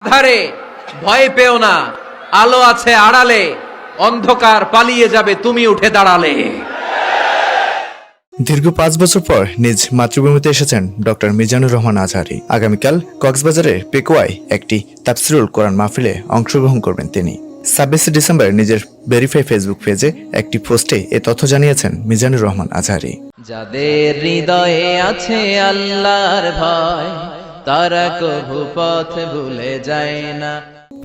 ধারে ভয় পেও না, আলো আছে আড়ালে, অন্ধকার পালিয়ে যাবে তুমি উঠে দাঁড়ালে। দীর্ঘ 5 বছর পর নিজ মাতৃভূমিতে এসেছেন ডক্টর মিজানুর রহমান আজহারী। আগামীকাল কক্সবাজারের পেকুয়ায় একটি তাফসিরুল কোরআন মাহফিলে অংশগ্রহণ করবেন তিনি। 26 ডিসেম্বর নিজের ভেরিফাই ফেসবুক পেজে একটি পোস্টে এ তথ্য জানিয়েছেন মিজানুর রহমান আজহারী। যাদের হৃদয়ে আছে আল্লাহর ভয়, তারা কভু পথ ভুলে যায় না।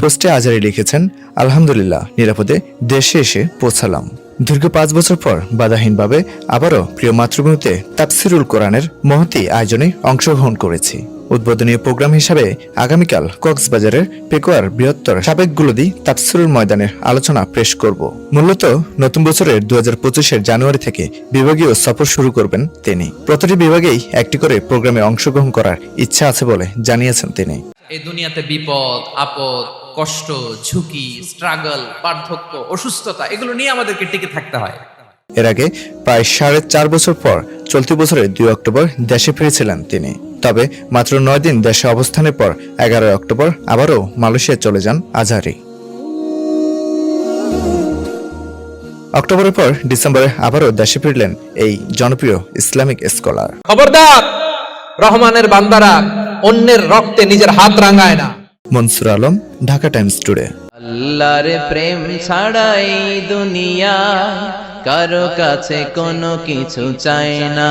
পোস্টে আজহারী লিখেছেন, আলহামদুলিল্লাহ নিরাপদে দেশে এসে পৌঁছালাম। দীর্ঘ 5 বছর পর বাধাহীনভাবে আবারও প্রিয় মাতৃভূমিতে তাফসিরুল কোরআনের মহতী আয়োজনে অংশগ্রহণ করেছি। উদ্বোধনী প্রোগ্রাম হিসাবে আগামীকাল কক্সবাজারের পেকুয়ার বৃহত্তর সাবেকগুলোদি তাফসিরুল ময়দানের আলোচনা পেশ করব। মূলত নতুন বছরের 2025-এর জানুয়ারি থেকে বিভাগীয় সফর শুরু করবেন তিনি। প্রতিটি বিভাগেই একটি করে প্রোগ্রামে অংশগ্রহণ করার ইচ্ছা আছে বলে জানিয়েছেন তিনি। এই দুনিয়াতে বিপদ আপদ, কষ্ট, ঝুঁকি, স্ট্রাগল, বার্ধক্য, অসুস্থতা, এগুলো নিয়ে আমাদেরকে টিকে থাকতে হয়। এর আগে প্রায় 4.5 বছর পর চলতি বছরের 2 অক্টোবর দেশে ফিরেছিলেন তিনি। তবে মাত্র 9 দিন দেশে অবস্থানের পর 11 অক্টোবর আবারও মালয়েশিয়া চলে যান আজহারী। অক্টোবরের পর ডিসেম্বরে আবারও দেশে ফিরলেন এই জনপ্রিয় ইসলামিক স্কলার। খবরদার, রহমানের বান্দারা অন্যের রক্তে নিজের হাত রাঙায় না। Mansur Alam, Dhaka Times today. আল্লাহর প্রেম ছাড়া এই দুনিয়া কারো কাছে কোনো কিছু চায় না।